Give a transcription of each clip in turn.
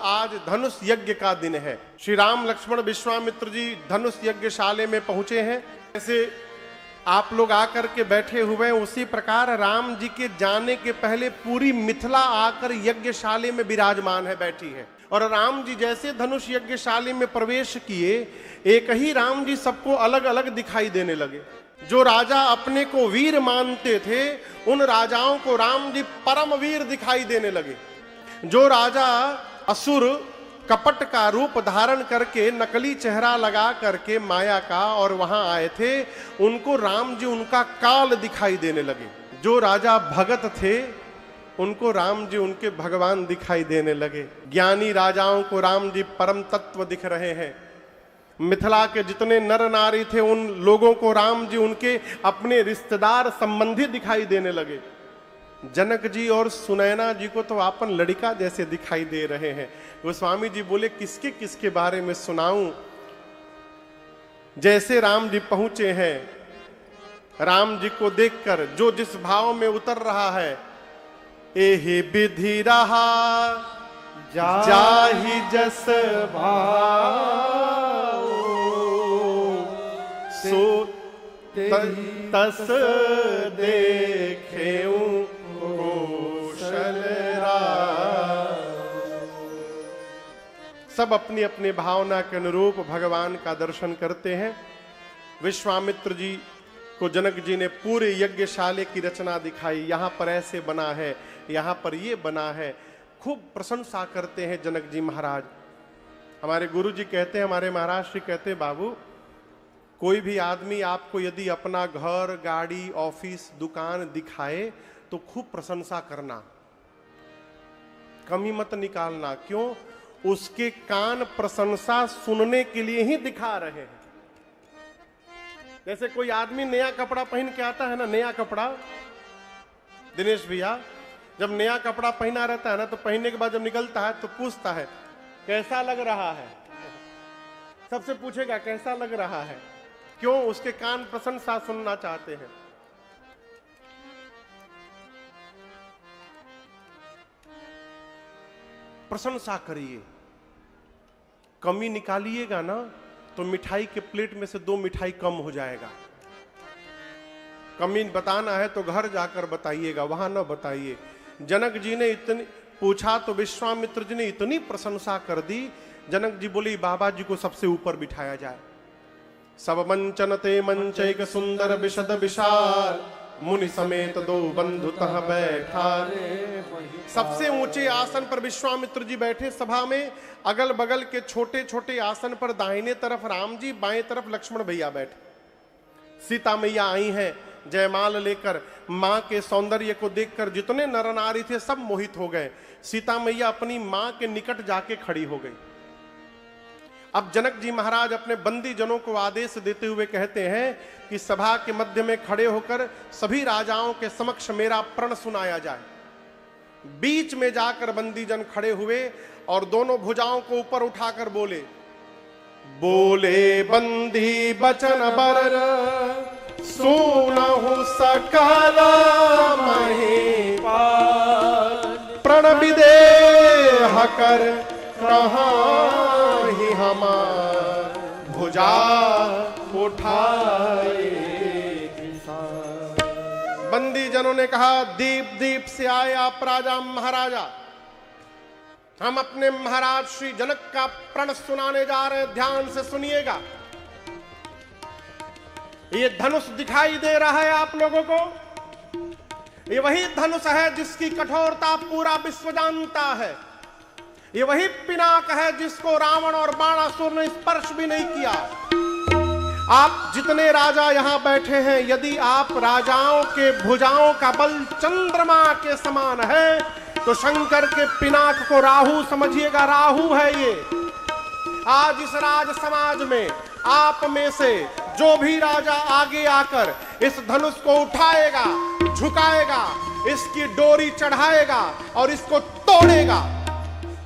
आज धनुष यज्ञ का दिन है। श्री राम लक्ष्मण विश्वामित्र जी धनुष यज्ञशाले में पहुंचे हैं। जैसे आप लोग आकर के बैठे हुए हैं, उसी प्रकार राम जी के जाने के पहले पूरी मिथिला आकर यज्ञशाले में विराजमान है, बैठी है। और राम जी जैसे धनुष यज्ञशाले में प्रवेश किए, एक ही राम जी सबको अलग अलग दिखाई देने लगे। जो राजा अपने को वीर मानते थे, उन राजाओं को राम जी परम वीर दिखाई देने लगे। जो राजा असुर कपट का रूप धारण करके नकली चेहरा लगा करके माया का और वहां आए थे, उनको राम जी उनका काल दिखाई देने लगे। जो राजा भगत थे, उनको राम जी उनके भगवान दिखाई देने लगे। ज्ञानी राजाओं को राम जी परम तत्व दिख रहे हैं। मिथिला के जितने नर नारी थे, उन लोगों को राम जी उनके अपने रिश्तेदार संबंधी दिखाई देने लगे। जनक जी और सुनैना जी को तो आपन लड़का जैसे दिखाई दे रहे हैं। गोस्वामी जी बोले, किसके किसके बारे में सुनाऊं। जैसे राम जी पहुंचे हैं, राम जी को देखकर जो जिस भाव में उतर रहा है, एहि विधि रहा जाहि जस भाव, सो तस देखेऊं कौशल राम। सब अपनी अपनी भावना के अनुरूप भगवान का दर्शन करते हैं। विश्वामित्र जी को जनक जी ने पूरे यज्ञशाले की रचना दिखाई। यहाँ पर ऐसे बना है, यहाँ पर ये बना है। खूब प्रशंसा करते हैं जनक जी महाराज। हमारे गुरु जी कहते हैं, हमारे महाराज श्री कहते हैं, बाबू कोई भी आदमी आपको यदि अपना घर, गाड़ी, ऑफिस, दुकान दिखाए तो खूब प्रशंसा करना, कमी मत निकालना। क्यों? उसके कान प्रशंसा सुनने के लिए ही दिखा रहे हैं। जैसे कोई आदमी नया कपड़ा पहन के आता है ना, नया कपड़ा, दिनेश भैया, जब नया कपड़ा पहना रहता है ना, तो पहनने के बाद जब निकलता है तो पूछता है कैसा लग रहा है। सबसे पूछेगा कैसा लग रहा है। क्यों? उसके कान प्रशंसा सुनना चाहते हैं। प्रशंसा करिए। कमी निकालिएगा ना तो मिठाई के प्लेट में से 2 मिठाई कम हो जाएगा। कमी बताना है तो घर जाकर बताइएगा, वहां ना बताइए। जनक जी ने इतनी पूछा तो विश्वामित्र जी ने इतनी प्रशंसा कर दी। जनक जी बोली, बाबा जी को सबसे ऊपर बिठाया जाए। सब मंचन ते मंचैक सुंदर विशद विशाल, मुनि समेत 2 बंधु तह बैठा। सबसे ऊंचे आसन पर विश्वामित्र जी बैठे सभा में। अगल बगल के छोटे छोटे आसन पर दाहिने तरफ राम जी, बाएं तरफ लक्ष्मण भैया बैठे। सीता मैया आई हैं जयमाल लेकर। मां के सौंदर्य को देखकर जितने नर नारी थे सब मोहित हो गए। सीता मैया अपनी मां के निकट जाके खड़ी हो गई। अब जनक जी महाराज अपने बंदी जनों को आदेश देते हुए कहते हैं कि सभा के मध्य में खड़े होकर सभी राजाओं के समक्ष मेरा प्रण सुनाया जाए। बीच में जाकर बंदी जन खड़े हुए और दोनों भुजाओं को ऊपर उठाकर बोले, बोले बंदी बचन बर, सुनहु सकल महिपाल, प्रण विदेह कर कहां ही हमार, भुजा उठाए। बंदी जनों ने कहा, दीप दीप से आए आप राजा महाराजा, हम अपने महाराज श्री जनक का प्रण सुनाने जा रहे हैं, ध्यान से सुनिएगा। ये धनुष दिखाई दे रहा है आप लोगों को, ये वही धनुष है जिसकी कठोरता पूरा विश्व जानता है। ये वही पिनाक है जिसको रावण और बाणासुर ने स्पर्श भी नहीं किया। आप जितने राजा यहां बैठे हैं, यदि आप राजाओं के भुजाओं का बल चंद्रमा के समान है, तो शंकर के पिनाक को राहु समझिएगा, राहु है ये। आज इस राज समाज में आप में से जो भी राजा आगे आकर इस धनुष को उठाएगा, झुकाएगा, इसकी डोरी चढ़ाएगा और इसको तोड़ेगा,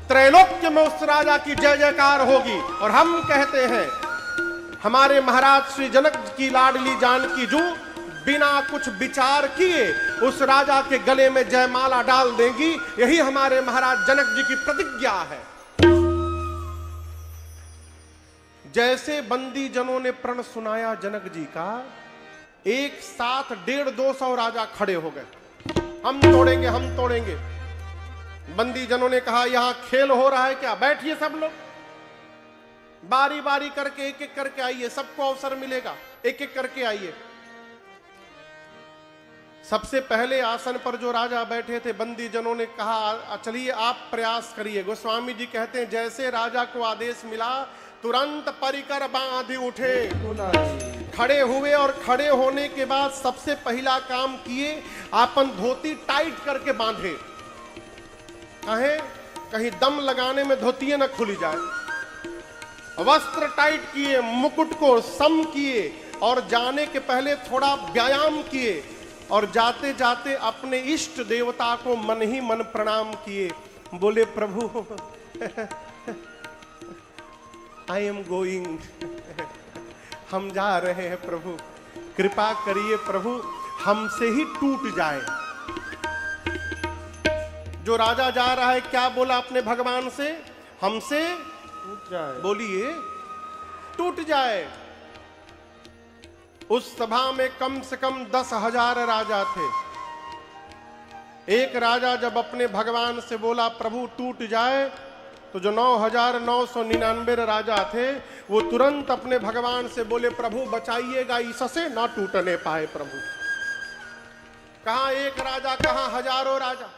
त्रैलोक्य में उस राजा की जय जयकार होगी। और हम कहते हैं, हमारे महाराज श्री जनक की लाडली जानकी जू बिना कुछ विचार किए उस राजा के गले में जयमाला डाल देंगी। यही हमारे महाराज जनक जी की प्रतिज्ञा है। जैसे बंदी जनों ने प्रण सुनाया जनक जी का, एक साथ 150-200 राजा खड़े हो गए। हम तोड़ेंगे, हम तोड़ेंगे। बंदी जनों ने कहा यहां खेल हो रहा है क्या, बैठिए सब लोग, बारी बारी करके एक एक करके आइए, सबको अवसर मिलेगा, एक एक करके आइए। सबसे पहले आसन पर जो राजा बैठे थे, बंदी जनों ने कहा चलिए आप प्रयास करिए। गोस्वामी जी कहते हैं जैसे राजा को आदेश मिला, तुरंत परिकर बांध उठे, खड़े हुए, और खड़े होने के बाद सबसे पहला काम किए, आपन धोती टाइट करके बांधे। कहीं दम लगाने में धोती न खुली जाए। वस्त्र टाइट किए, मुकुट को सम किए, और जाने के पहले थोड़ा व्यायाम किए, और जाते जाते अपने इष्ट देवता को मन ही मन प्रणाम किए। बोले प्रभु आई एम गोइंग, हम जा रहे हैं प्रभु, कृपा करिए प्रभु, हमसे ही टूट जाए। जो राजा जा रहा है क्या बोला अपने भगवान से, हमसे टूट जाए, बोलिए टूट जाए। उस सभा में कम से कम 10,000 राजा थे। एक राजा जब अपने भगवान से बोला प्रभु टूट जाए, तो जो 9,999 राजा थे वो तुरंत अपने भगवान से बोले प्रभु बचाइएगा, इससे ना टूटने पाए प्रभु। कहां एक राजा, कहां हजारों राजा।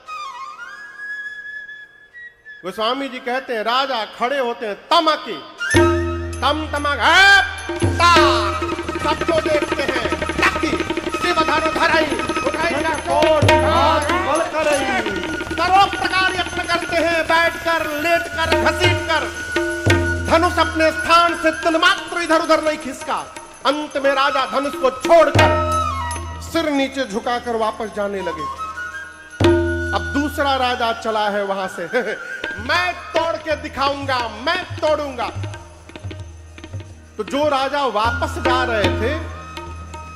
गोस्वामी जी कहते हैं राजा खड़े होते हैं, तमकी तम तमक सबको देखते हैं, सर्वप्रकार यत्न करते हैं, बैठकर, लेटकर, घसीटकर, धनुष अपने स्थान से तिलमात्र इधर उधर नहीं खिसका। अंत में राजा धनुष को छोड़कर सिर नीचे झुकाकर वापस जाने लगे। अब दूसरा राजा चला है वहां से मैं तोड़ के दिखाऊंगा, मैं तोड़ूंगा। तो जो राजा वापस जा रहे थे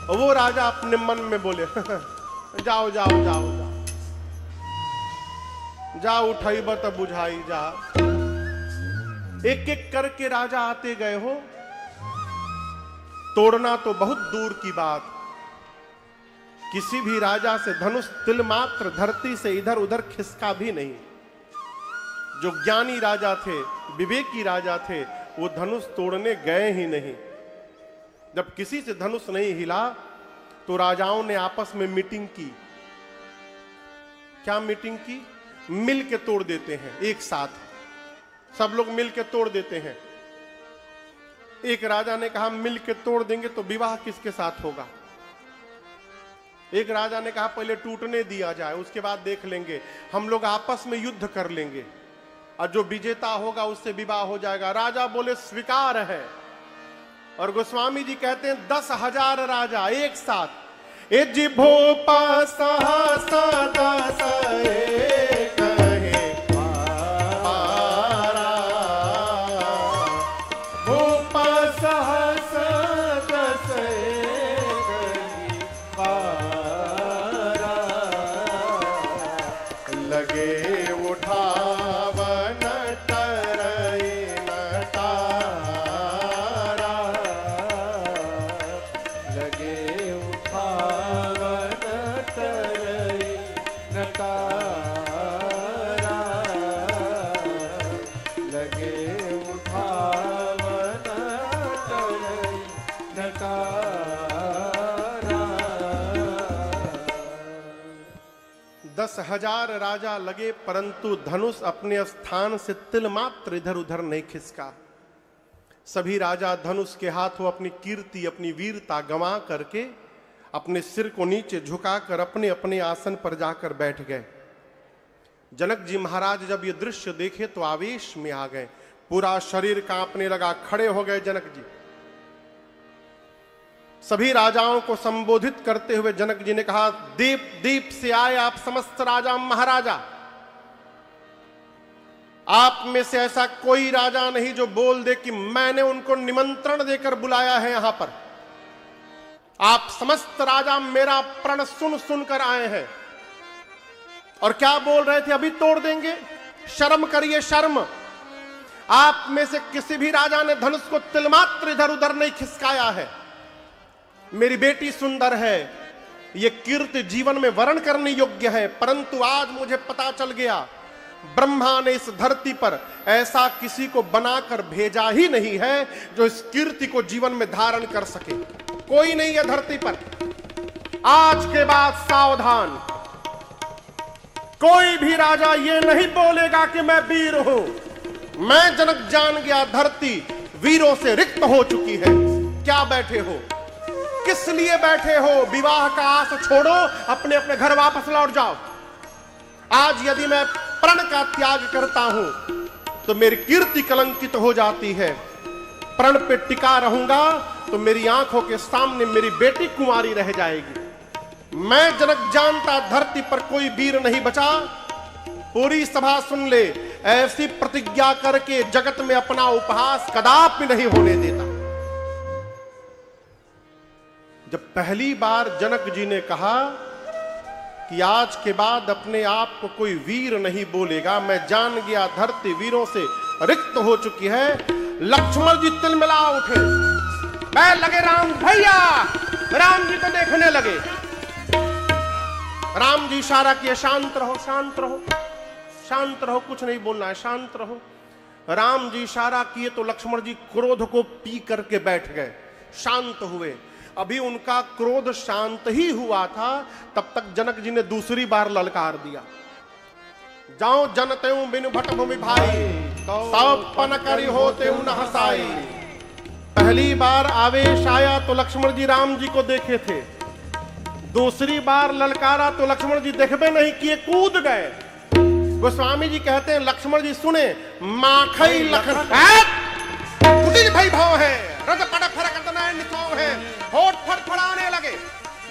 वो राजा अपने मन में बोले जाओ जाओ जाओ जाओ जा, उठाइब तो बुझाई जा। एक एक करके राजा आते गए हो, तोड़ना तो बहुत दूर की बात, किसी भी राजा से धनुष तिल मात्र धरती से इधर उधर खिसका भी नहीं। जो ज्ञानी राजा थे, विवेकी राजा थे, वो धनुष तोड़ने गए ही नहीं। जब किसी से धनुष नहीं हिला तो राजाओं ने आपस में मीटिंग की। क्या मीटिंग की? मिल के तोड़ देते हैं, एक साथ सब लोग मिल के तोड़ देते हैं। एक राजा ने कहा मिल के तोड़ देंगे तो विवाह किसके साथ होगा। एक राजा ने कहा पहले टूटने दिया जाए, उसके बाद देख लेंगे, हम लोग आपस में युद्ध कर लेंगे और जो विजेता होगा उससे विवाह हो जाएगा। राजा बोले स्वीकार है। और गोस्वामी जी कहते हैं 10,000 राजा एक साथ, ए जी भोपा सहसा दस कहे पारा, भोपा सहसा दस कहे पारा, लगे उठावन तरई नटारा, लगे उठावन तरई नटारा, लगे उठावन तरई नटारा। 10,000 राजा लगे परंतु धनुष अपने स्थान से तिल मात्र इधर उधर नहीं खिसका। सभी राजा धनुष के हाथों अपनी कीर्ति, अपनी वीरता गंवा करके अपने सिर को नीचे झुकाकर अपने अपने आसन पर जाकर बैठ गए। जनक जी महाराज जब ये दृश्य देखे तो आवेश में आ गए, पूरा शरीर कांपने लगा। खड़े हो गए जनक जी। सभी राजाओं को संबोधित करते हुए जनक जी ने कहा दीप दीप से आए आप समस्त राजा महाराजा, आप में से ऐसा कोई राजा नहीं जो बोल दे कि मैंने उनको निमंत्रण देकर बुलाया है यहां पर। आप समस्त राजा मेरा प्रण सुन सुनकर आए हैं। और क्या बोल रहे थे, अभी तोड़ देंगे, शर्म करिए शर्म। आप में से किसी भी राजा ने धनुष को तिलमात्र इधर उधर नहीं खिसकाया है। मेरी बेटी सुंदर है, यह कीर्ति जीवन में वर्ण करने योग्य है, परंतु आज मुझे पता चल गया ब्रह्मा ने इस धरती पर ऐसा किसी को बनाकर भेजा ही नहीं है जो इस कीर्ति को जीवन में धारण कर सके। कोई नहीं है धरती पर। आज के बाद सावधान, कोई भी राजा ये नहीं बोलेगा कि मैं वीर हूं। मैं जनक जान गया धरती वीरों से रिक्त हो चुकी है। क्या बैठे हो, किस लिए बैठे हो? विवाह का आस छोड़ो, अपने अपने घर वापस लौट जाओ। आज यदि मैं प्रण का त्याग करता हूं तो मेरी कीर्ति कलंकित हो जाती है। प्रण पे टिका रहूंगा तो मेरी आंखों के सामने मेरी बेटी कुंवारी रह जाएगी। मैं जनक जानता धरती पर कोई वीर नहीं बचा। पूरी सभा सुन ले, ऐसी प्रतिज्ञा करके जगत में अपना उपहास कदापि नहीं होने देता। जब पहली बार जनक जी ने कहा कि आज के बाद अपने आप को कोई वीर नहीं बोलेगा, मैं जान गया धरती वीरों से रिक्त हो चुकी है, लक्ष्मण जी तिलमिला उठे। मैं लगे राम भैया, राम जी को देखने लगे। राम जी इशारा किए, शांत रहो, शांत रहो, शांत रहो, कुछ नहीं बोलना है, शांत रहो। राम जी इशारा किए तो लक्ष्मण जी क्रोध को पी करके बैठ गए, शांत हुए। अभी उनका क्रोध शांत ही हुआ था, तब तक जनक जी ने दूसरी बार ललकार दिया, जाओ जनते बिनु भट भूमि भाई, सब पन करी होते न हसाई। पहली बार आवेश आया तो लक्ष्मण जी राम जी को देखे थे, दूसरी बार ललकारा तो लक्ष्मण जी देखबे नहीं किए, कूद गए। गोस्वामी जी कहते हैं लक्ष्मण जी सुने, माखई लखन कुटिल भाई भाव है, रज पड़ फरक है, होठ फड़फड़ाने लगे,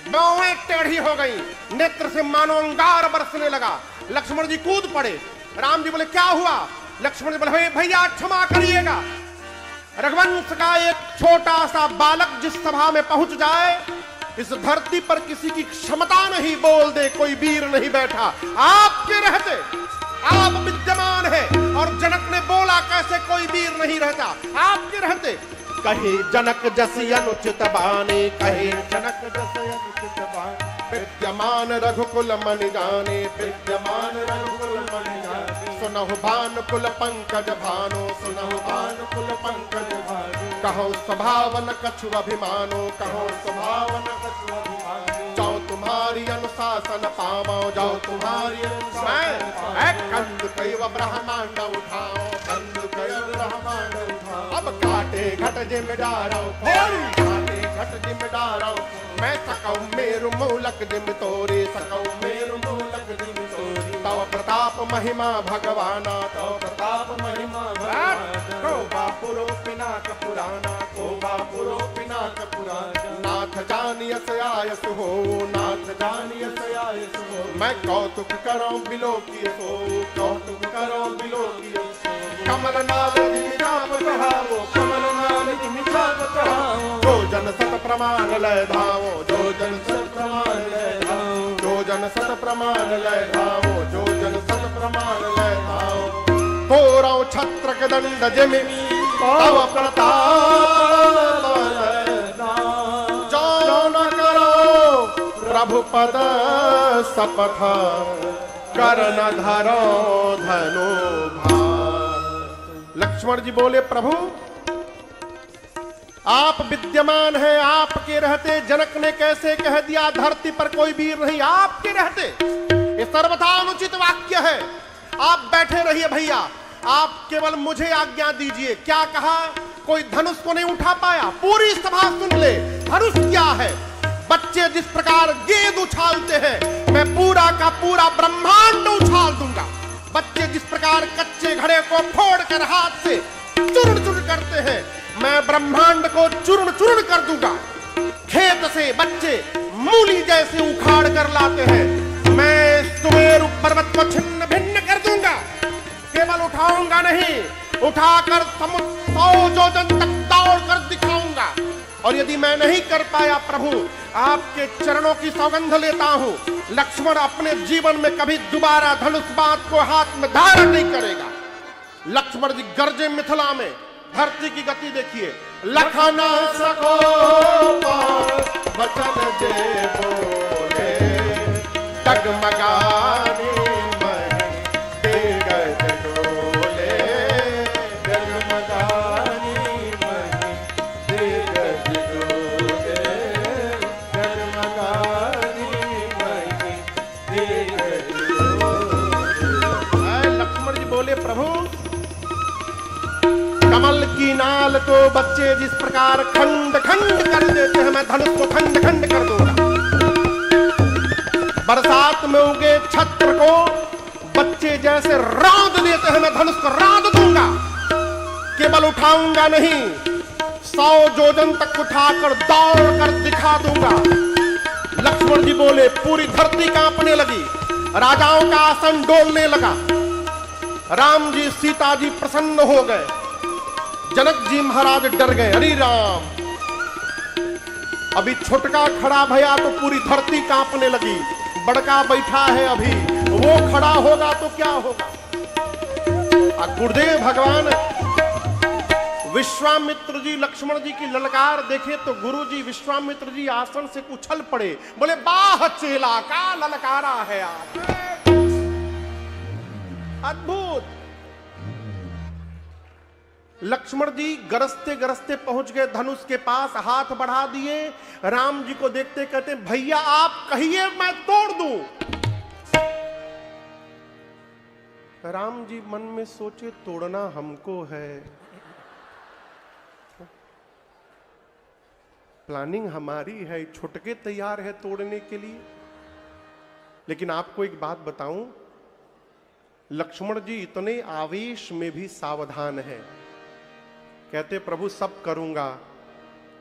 बाहें टेढ़ी हो गई, नेत्र से मानो अंगार बरसने लगा। लक्ष्मण जी कूद पड़े। राम जी बोले क्या हुआ? लक्ष्मण जी बोले भैया क्षमा करिएगा, रघुवंश का एक छोटा सा बालक जिस सभा में पहुंच जाए, इस धरती पर किसी की क्षमता नहीं बोल दे कोई वीर नहीं बैठा। आपके रहते आप विद्यमान है और जनक ने बोला कैसे कोई वीर नहीं रहता? आपके रहते कहे जनक जसी अनुचित बाने, कहे जनक जसी अनुचित बाने, विद्यमान रघुकुल मन जाने, विद्यमान रघुकुल मन जाने। सुनहु भानुकुल पंकज भानो, सुनहु भानुकुल पंकज भानो, कहो स्वभावन कछु अभिमानो, कहो स्वभावन कछु अभिमानो। जाओ तुम्हारी अनुशासन पावो, जाओ तुम्हारी अनुशासन पावो। कंद कैव ब्रह्मांड उठाओ, कंद कैव ब्रह्मांड उठाओ। अब काटे घट जिम डारो, काटे घट जिम डारो। मैं सकौ मेरु मूलक जिम तोरे, सकौ मेरु मूलक जिम तोरे। तव प्रताप महिमा भगवाना, तव प्रताप महिमा भगवाना। को बापुरो पिनाक पुराना, को बापुरो पिनाक पुराना। नाथ जानियस आयस हो, नाथ जानियस आयस हो। मैं कौतुक करो बिलोकिय सो, कौतुक करो बिलोकिय सो। कमल नाल मिठाप कहावो, कमल नाल मिठाप कहावो। जो जन सत प्रमाण लय धावो, जो जन सत प्रमाण लय धावो। जो जन सत प्रमाण लय धावो, जो जन सत प्रमाण लय धावो। तोरौ छत्र के दंड जिमि, तव प्रताप जो न करो प्रभु पद सपथ, कर न धरो धनु भार। लक्ष्मण जी बोले प्रभु आप विद्यमान हैं, आपके रहते जनक ने कैसे कह दिया धरती पर कोई वीर नहीं? आपके रहते ये सर्वथा अनुचित वाक्य है। आप बैठे रहिए भैया, आप केवल मुझे आज्ञा दीजिए। क्या कहा? कोई धनुष को नहीं उठा पाया। पूरी सभा सुन ले, धनुष क्या है? बच्चे जिस प्रकार गेंद उछालते हैं, मैं पूरा का पूरा ब्रह्मांड उछाल दूंगा। बच्चे जिस प्रकार कच्चे घड़े को फोड़कर हाथ से चूर्ण चूर्ण करते हैं, मैं ब्रह्मांड को चूर्ण चूर्ण कर दूंगा। खेत से बच्चे मूली जैसे उखाड़ कर लाते हैं, मैं सुमेरु पर्वत को छिन्न भिन्न कर दूंगा। केवल उठाऊंगा नहीं, उठाकर समुद्र 100 योजन तक दौड़ कर दिखाऊंगा। और यदि मैं नहीं कर पाया प्रभु, आपके चरणों की सौगंध लेता हूं, लक्ष्मण अपने जीवन में कभी दोबारा धनुष बाण को हाथ में धारण नहीं करेगा। लक्ष्मण जी गरजे मिथिला में, धरती की गति देखिए। लखना सको वचन जे बोले, डगमगानी मही तेगज डोले, डगमगानी मही तेगज डोले, डगमगानी मही तेगज डोले। लक्ष्मण जी बोले प्रभु, कमल की नाल को बच्चे जिस प्रकार खंड खंड कर देते हैं, मैं धनुष को खंड खंड कर दूंगा। बरसात में उगे छत्र को बच्चे जैसे रौंद देते हैं, मैं धनुष को रौंद दूंगा। केवल उठाऊंगा नहीं, 100 योजन तक उठाकर दौड़ कर दिखा दूंगा। लक्ष्मण जी बोले, पूरी धरती कांपने लगी, राजाओं का आसन डोलने लगा। राम जी सीता जी प्रसन्न हो गए, जनक जी महाराज डर गए। अरे राम, अभी छोटका खड़ा भया तो पूरी धरती कांपने लगी, बड़का बैठा है, अभी वो खड़ा होगा तो क्या होगा। गुरुदेव भगवान विश्वामित्र जी लक्ष्मण जी की ललकार देखे तो गुरु जी विश्वामित्र जी आसन से उछल पड़े, बोले बाह चेला का ललकारा है आप। अद्भुत। लक्ष्मण जी गरजते गरजते पहुंच गए धनुष के पास, हाथ बढ़ा दिए। राम जी को देखते कहते, भैया आप कहिए मैं तोड़ दूं। राम जी मन में सोचे, तोड़ना हमको है, प्लानिंग हमारी है, छुटके तैयार है तोड़ने के लिए। लेकिन आपको एक बात बताऊं, लक्ष्मण जी इतने आवेश में भी सावधान है। कहते प्रभु सब करूंगा,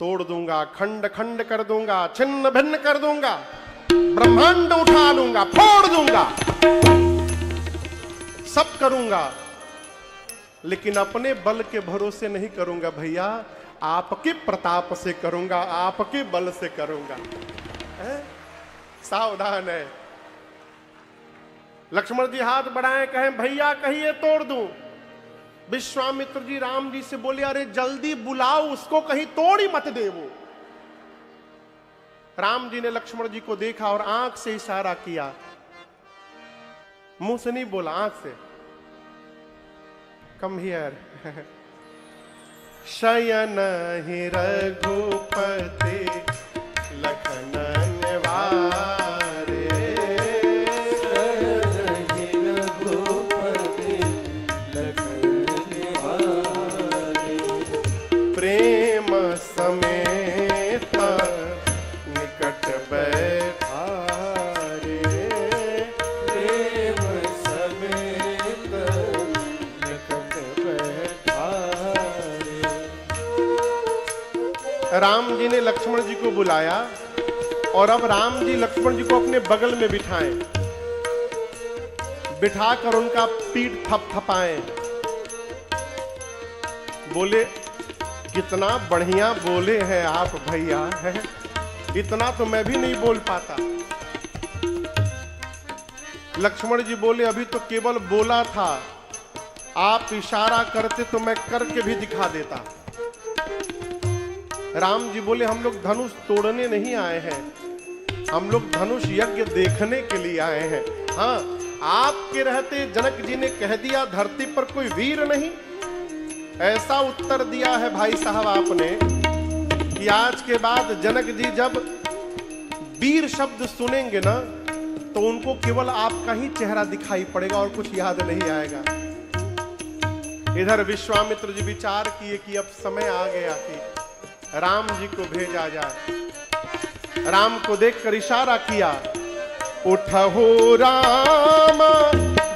तोड़ दूंगा, खंड खंड कर दूंगा, छिन्न भिन्न कर दूंगा, ब्रह्मांड उठा लूंगा, फोड़ दूंगा, सब करूंगा, लेकिन अपने बल के भरोसे नहीं करूंगा भैया, आपके प्रताप से करूंगा, आपके बल से करूंगा। सावधान है। लक्ष्मण जी हाथ बढ़ाए, कहें भैया कहिए तोड़ दूं। विश्वामित्र जी राम जी से बोले, अरे जल्दी बुलाओ उसको, कहीं तोड़ ही मत दे वो। राम जी ने लक्ष्मण जी को देखा और आंख से इशारा किया, मुंह से नहीं बोला, आंख से। Come here. शयन ही रघुपति लखन निवारे, शयन ही रघुपति लखन निवारे, प्रेम समेत निकट बैठारे, प्रेम समेत निकट बैठारे। राम जी ने लक्ष्मण जी को बुलाया और अब राम जी लक्ष्मण जी को अपने बगल में बिठाएं, बिठाकर उनका पीठ थपथपाएं। बोले कितना बढ़िया बोले हैं आप भैया, है इतना तो मैं भी नहीं बोल पाता। लक्ष्मण जी बोले, अभी तो केवल बोला था, आप इशारा करते तो मैं करके भी दिखा देता। राम जी बोले, हम लोग धनुष तोड़ने नहीं आए हैं, हम लोग धनुष यज्ञ देखने के लिए आए हैं। हाँ, आपके रहते जनक जी ने कह दिया धरती पर कोई वीर नहीं। ऐसा उत्तर दिया है भाई साहब आपने कि आज के बाद जनक जी जब वीर शब्द सुनेंगे ना तो उनको केवल आपका ही चेहरा दिखाई पड़ेगा और कुछ याद नहीं आएगा। इधर विश्वामित्र जी विचार किए कि अब समय आ गया कि राम जी को भेजा जाए। राम को देखकर इशारा किया, उठहु राम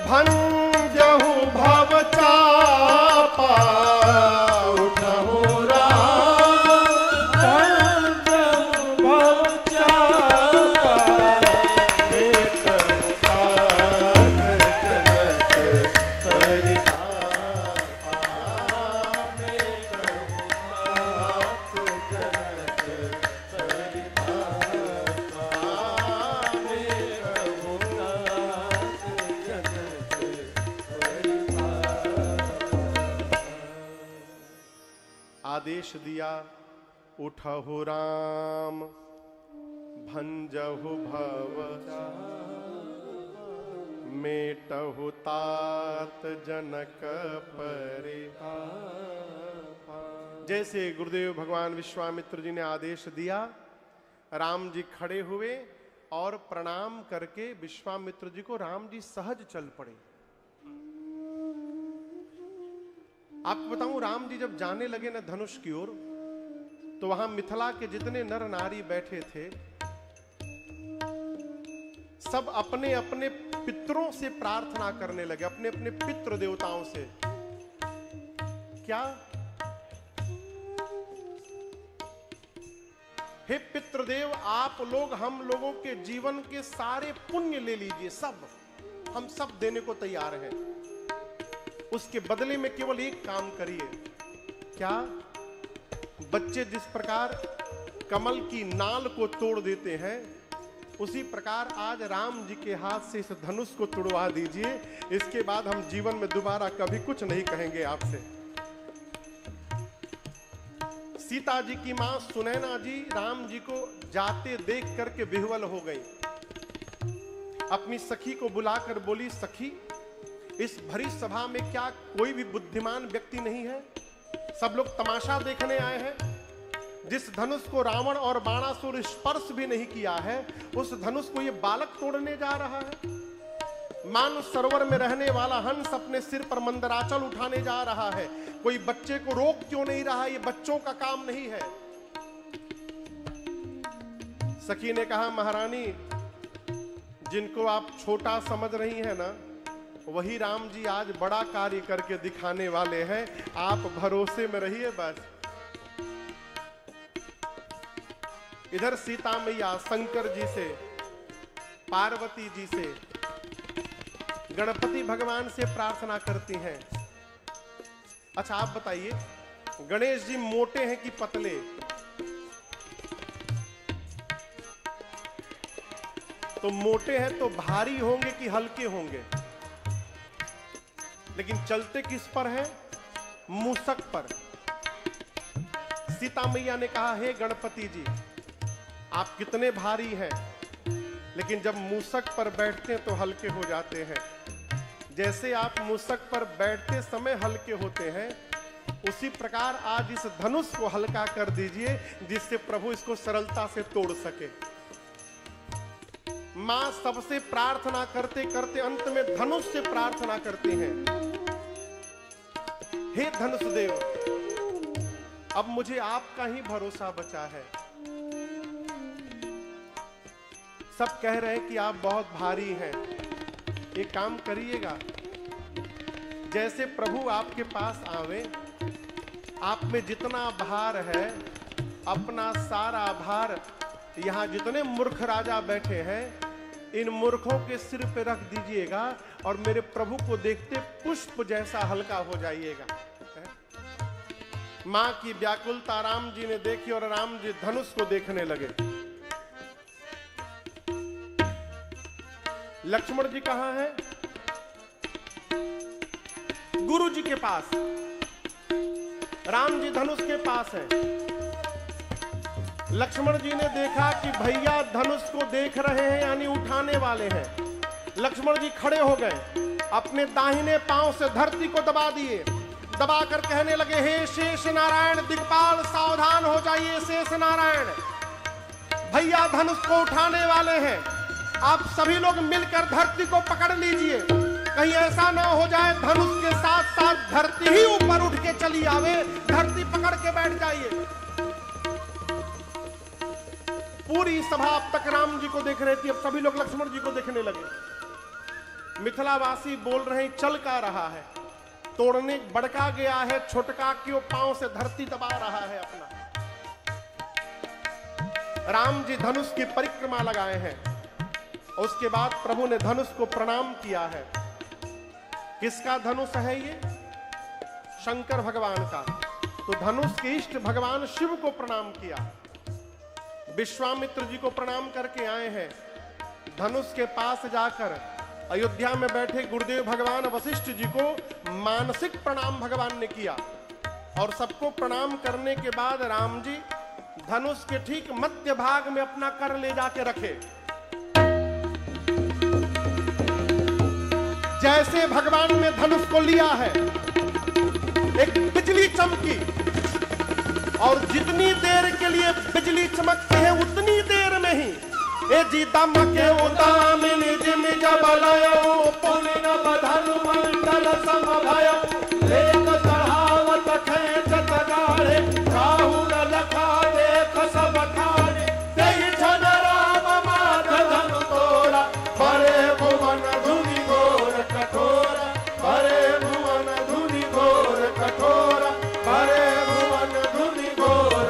भंजहु भव चापा, उठहु राम भंजहु भव चापा, एक मुखार जनक परितापा, एक मुखार जनक परितापा। आदेश दिया, उठहु राम भंजहु भव, मेटहु तात जनक परे। जैसे गुरुदेव भगवान विश्वामित्र जी ने आदेश दिया, राम जी खड़े हुए और प्रणाम करके विश्वामित्र जी को राम जी सहज चल पड़े। आपको बताऊं, राम जी जब जाने लगे ना धनुष की ओर, तो वहां मिथिला के जितने नर नारी बैठे थे, सब अपने अपने पितरों से प्रार्थना करने लगे, अपने अपने पितृ देवताओं से। क्या? हे पितृदेव, आप लोग हम लोगों के जीवन के सारे पुण्य ले लीजिए, सब हम सब देने को तैयार हैं। उसके बदले में केवल एक काम करिए। क्या? बच्चे जिस प्रकार कमल की नाल को तोड़ देते हैं, उसी प्रकार आज राम जी के हाथ से इस धनुष को तुड़वा दीजिए। इसके बाद हम जीवन में दोबारा कभी कुछ नहीं कहेंगे आपसे। सीता जी की मां सुनैना जी राम जी को जाते देख करके विह्वल हो गई। अपनी सखी को बुलाकर बोली, सखी, इस भरी सभा में क्या कोई भी बुद्धिमान व्यक्ति नहीं है? सब लोग तमाशा देखने आए हैं। जिस धनुष को रावण और बाणासुर स्पर्श भी नहीं किया है, उस धनुष को ये बालक तोड़ने जा रहा है। मानव सरोवर में रहने वाला हंस अपने सिर पर मंदराचल उठाने जा रहा है। कोई बच्चे को रोक क्यों नहीं रहा? ये बच्चों का काम नहीं है। सखी ने कहा, महारानी, जिनको आप छोटा समझ रही हैं ना, वही राम जी आज बड़ा कार्य करके दिखाने वाले हैं। आप भरोसे में रहिए बस। इधर सीता मैया शंकर जी से, पार्वती जी से, गणपति भगवान से प्रार्थना करती हैं। अच्छा आप बताइए, गणेश जी मोटे हैं कि पतले? तो मोटे हैं तो भारी होंगे कि हल्के होंगे? लेकिन चलते किस पर है? मूसक पर। सीता मैया ने कहा, हे गणपति जी, आप कितने भारी हैं, लेकिन जब मूसक पर बैठते हैं तो हल्के हो जाते हैं। जैसे आप मूसक पर बैठते समय हल्के होते हैं, उसी प्रकार आज इस धनुष को हल्का कर दीजिए, जिससे प्रभु इसको सरलता से तोड़ सके। मां सबसे प्रार्थना करते करते अंत में धनुष से प्रार्थना करते हैं, हे धनुष देव, अब मुझे आपका ही भरोसा बचा है। सब कह रहे हैं कि आप बहुत भारी हैं। एक काम करिएगा, जैसे प्रभु आपके पास आवे, आप में जितना भार है, अपना सारा भार यहां जितने मूर्ख राजा बैठे हैं, इन मूर्खों के सिर पे रख दीजिएगा और मेरे प्रभु को देखते पुष्प जैसा हल्का हो जाइएगा। मां की व्याकुलता राम जी ने देखी और राम जी धनुष को देखने लगे। लक्ष्मण जी कहां हैं? गुरु जी के पास। राम जी धनुष के पास हैं। लक्ष्मण जी ने देखा कि भैया धनुष को देख रहे हैं, यानी उठाने वाले हैं। लक्ष्मण जी खड़े हो गए, अपने दाहिने पांव से धरती को दबा दिए, दबाकर कहने लगे, हे शेष नारायण दिक्पाल, सावधान हो जाइए शेष नारायण, भैया धनुष को उठाने वाले हैं। आप सभी लोग मिलकर धरती को पकड़ लीजिए, कहीं ऐसा ना हो जाए धनुष के साथ साथ धरती ही ऊपर उठ के चली आवे। धरती पकड़ के बैठ जाइए। पूरी सभा अब तक राम जी को देख रही थी, अब सभी लोग लक्ष्मण जी को देखने लगे। मिथिलावासी बोल रहे हैं, चल का रहा है, तोड़ने बड़का गया है, छोटका क्यों पांव से धरती दबा रहा है अपना। राम जी धनुष की परिक्रमा लगाए हैं। उसके बाद प्रभु ने धनुष को प्रणाम किया है। किसका धनुष है ये? शंकर भगवान का। तो धनुष के इष्ट भगवान शिव को प्रणाम किया। विश्वामित्र जी को प्रणाम करके आए हैं। धनुष के पास जाकर अयोध्या में बैठे गुरुदेव भगवान वशिष्ठ जी को मानसिक प्रणाम भगवान ने किया। और सबको प्रणाम करने के बाद राम जी धनुष के ठीक मध्य भाग में अपना कर ले जाके रखे। जैसे भगवान ने धनुष को लिया है, एक बिजली चमकी, और जितनी देर के लिए बिजली चमकती है उतनी देर में ही ए जी दमके उदामिनी जिम जबलयो पुलिन बधनु मंडल समभयो एक चढ़ावत खेचत गाढ़े राहुल लखा देख सब ठाणे तेहि छन राम माथ धनु तोरा बड़े भुवन धुनि घोर कठोरा बड़े भुवन धुनि घोर कठोरा बड़े भुवन धुनि घोर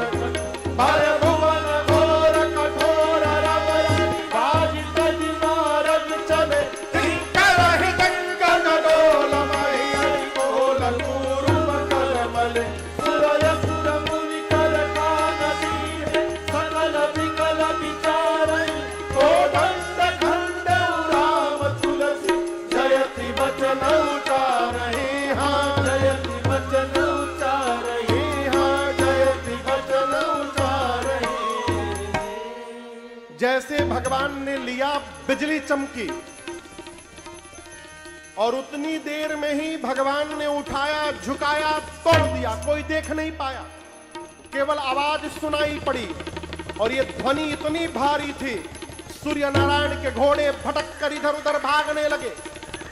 बड़े भुवन घोर कठोरा रम बाज तज मारग चले करहि गंगन डोल महि बोल पूर्व करमले सुरय सुर मुनि कर कानदी सकल विकल विचारहि कोदंड खंड राम तुलसी जयति वचन उचारहि हाँ जयति वचन उचारहि हाँ जयति वचन उचारहि। जैसे भगवान ने लिया बिजली चमकी और उतनी देर में ही भगवान ने उठाया झुकाया तोड़ दिया, कोई देख नहीं पाया, केवल आवाज सुनाई पड़ी और ये ध्वनि इतनी भारी थी सूर्य नारायण के घोड़े भटक कर इधर उधर भागने लगे,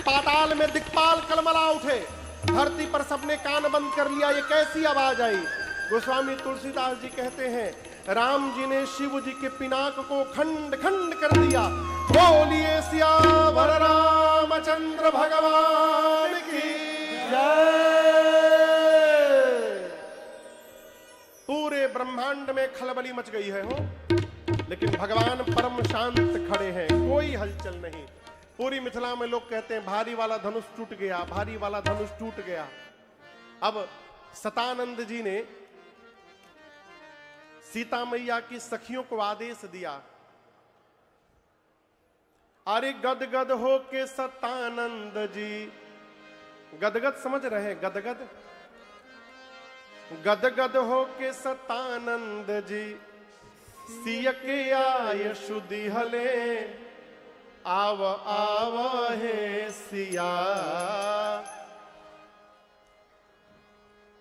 पाताल में दिक्पाल कलमला उठे, धरती पर सबने कान बंद कर लिया, ये कैसी आवाज आई। गोस्वामी तुलसीदास जी कहते हैं राम जी ने शिव जी के पिनाक को खंड खंड कर दिया। बोलिए सियावर रामचंद्र भगवान की जय। पूरे ब्रह्मांड में खलबली मच गई है हो, लेकिन भगवान परम शांत खड़े हैं, कोई हलचल नहीं। पूरी मिथिला में लोग कहते हैं भारी वाला धनुष टूट गया, भारी वाला धनुष टूट गया। अब सतानंद जी ने सीता मैया की सखियों को आदेश दिया, अरे गदगद हो के सतानंद जी, गदगद समझ रहे हैं, गदगद गदगद हो के सतानंद जी सिय के आय शुद्धि हले आव आव हे सिया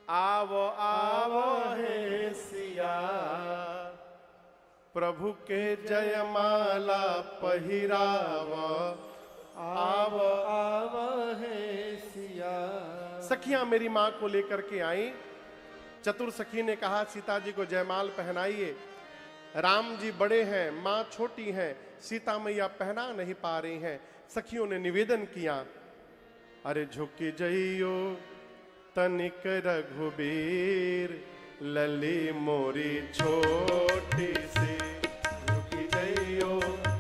आव आव हे सिया प्रभु के जयमाला पहिराव आव आव हे सिया। सखियां मेरी मां को लेकर के आई, चतुर सखी ने कहा सीता जी को जयमाल पहनाइए, राम जी बड़े हैं, मां छोटी हैं, सीता मैया पहना नहीं पा रही हैं। सखियों ने निवेदन किया, अरे झुकी जइयो तनिक रघुबीर लली मोरी छोटी सी, झुकी जइयो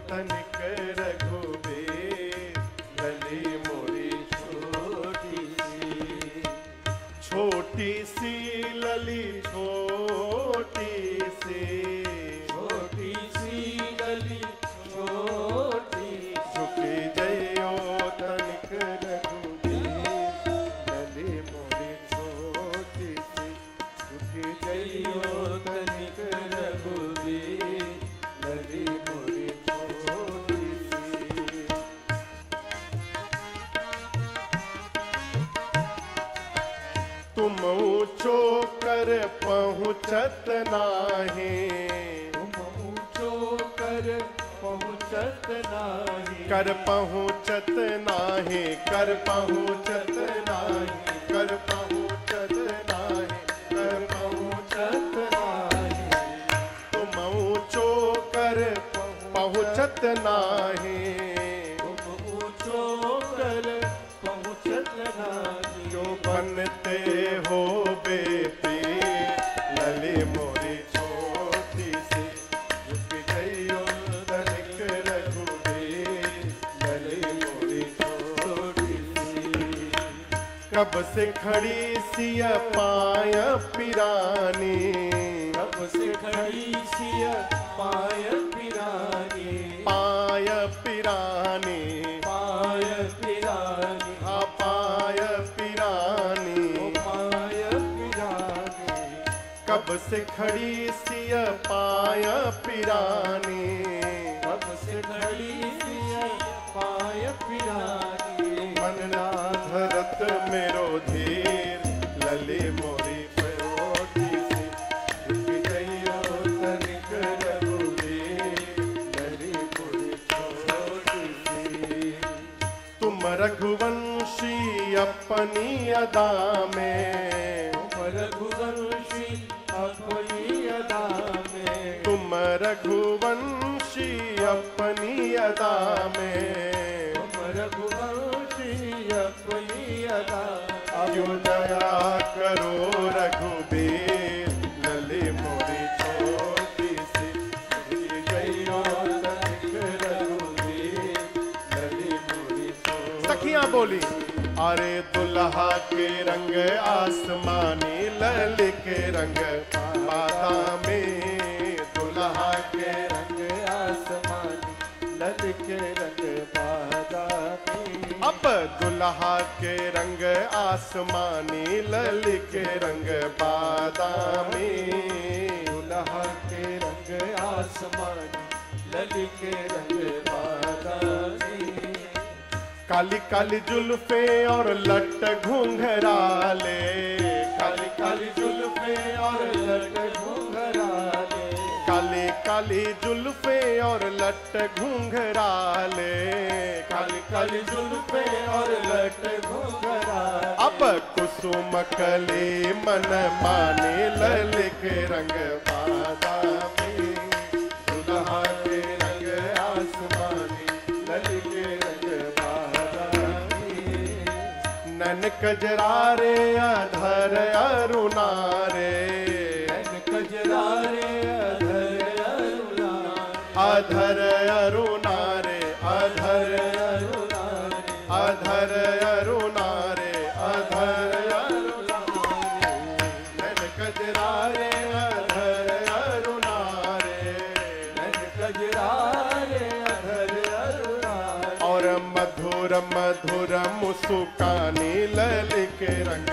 तनिक रघुबीर लली मोरी छोटी सी, छोटी सी लली छोटी सी, छोटी सी लली छोटी, झुकी जइयो तनिक रघुबीर लली मोरी छोटी सी, झुकी जइयो तनिक रघुबीर लली मोरी छोटी सी। तुम ऊंचो कर पहुँचत नाही, तुम ऊंचो कर पहुँचत नाही, कर पहुँचत नाही, कर पहुँचत नाही, कर पहुँचत नाही, कर पहुँचत नाही। तुम ऊंचो कर पहुँचत नाही, तुम ऊंचो कर पहुँचत नाही, जो बनते हो बेटी लली मोरी छोटी सी, झुकी जइयो तनिक रघुबीर लली मोरी छोटी सी। कब से खड़ी सिया पाय पिरानी, कब से खड़ी सिया पाय पिरानी, पाय पिरानी, पाय पिरानी, हाँ पाय पिरानी, पाय पिरानी। कब से खड़ी सिय पाया पिरानी, कब से खड़ी सिय पाय पिरानी। मन ना धरत मेरो धीर, लले मोरी परोटी से झुक गयो तनिक रघुवीर, लली पुरी छोटी सी। तुम रघुवंशी अपनी अदा में, रघुवंशी अपनी अदा में, तुम रघुवंशी अपनी अदा में, रघुवंशी अपनी अदा। क्यों दया करो रघुबीर, लले मोरी छोटी सी झुक गयो तनिक रघुवीर, लली पुरी छोटी। सखियां बोली, अरे दुल्हा के रंग आसमानी, लल के रंग बादामी, दुल्हा के रंग आसमानी, लल के रंग बादामी। अब दुल्हा के रंग आसमानी, लल के रंग बादामी, दुल्हा के रंग आसमानी, लल के रंग बादामी। काली काली जुल्फे और लट घुंघराले, काली काली जुल्फे और लट घुंघराले, काली काली जुल्फे और लट घुंघराले, काली काली जुल्फे और लट घुंघराले। अब कुसुम कली मन माने, लल के रंग बादामी, दुल्हा के रंग आसमानी, लल के रंग बादामी। नन कजरारे अधर अरुणारे, कजरारे अधर अरुणारे, अधर अरुणारे, अधर अरुणारे, अधर अरुणारे, अधर अरुणारे, नन कजरारे अधर अरुणारे, कजरारे अधर अरुणारे। और मधुर मधुर मुस्कानी, लल के रंग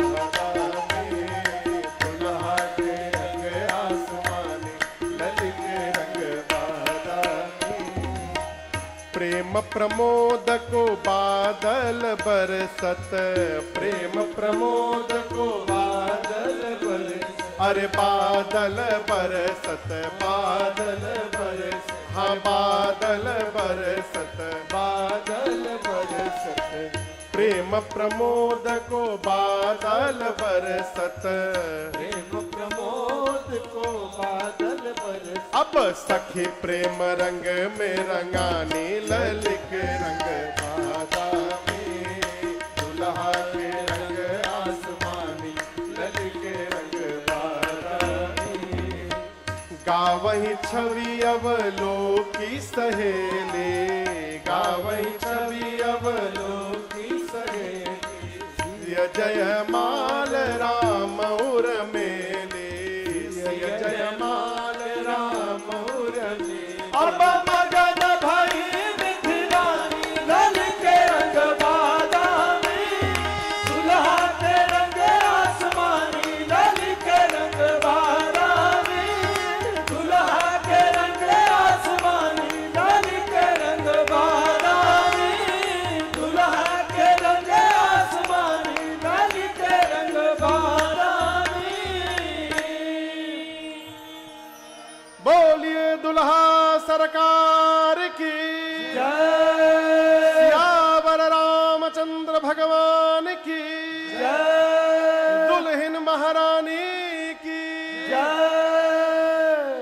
बादामी, दुल्हा के रंग आसमानी, लल के रंग बादामी। प्रेम प्रमोद को बादल बरसत, प्रेम प्रमोद को बादल बरस, अरे बादल बरसत, बादल बरस, हाँ बादल बरसत, बादल बरसत। प्रेम प्रमोद को बादल बरसत। प्रेम प्रमोद को बादल बरस। अब सखी प्रेम रंग में रंगानी, लल के रंग बादामी, दुल्हा के रंग आसमानी, लल के रंग बादामी। गावही छवि अवलोकी सहेली, गावही छवि अवलोकी सहेली, जय माल राम उर मेली, जय माल राम उर मेली। और मगन भई मिथिलानी, लल के रंग बादामी, दुल्हा के रंग आसमानी, लल के रंग बादामी, दुल्हा के रंग आसमानी, लल के रंग बादामी, दुल्हा के रंग आसमानी, लल के रंग बादामी। बोलिए दुल्हा सरकार की जय, सियावर रामचंद्र भगवान की जय, दुल्हन महारानी की जय।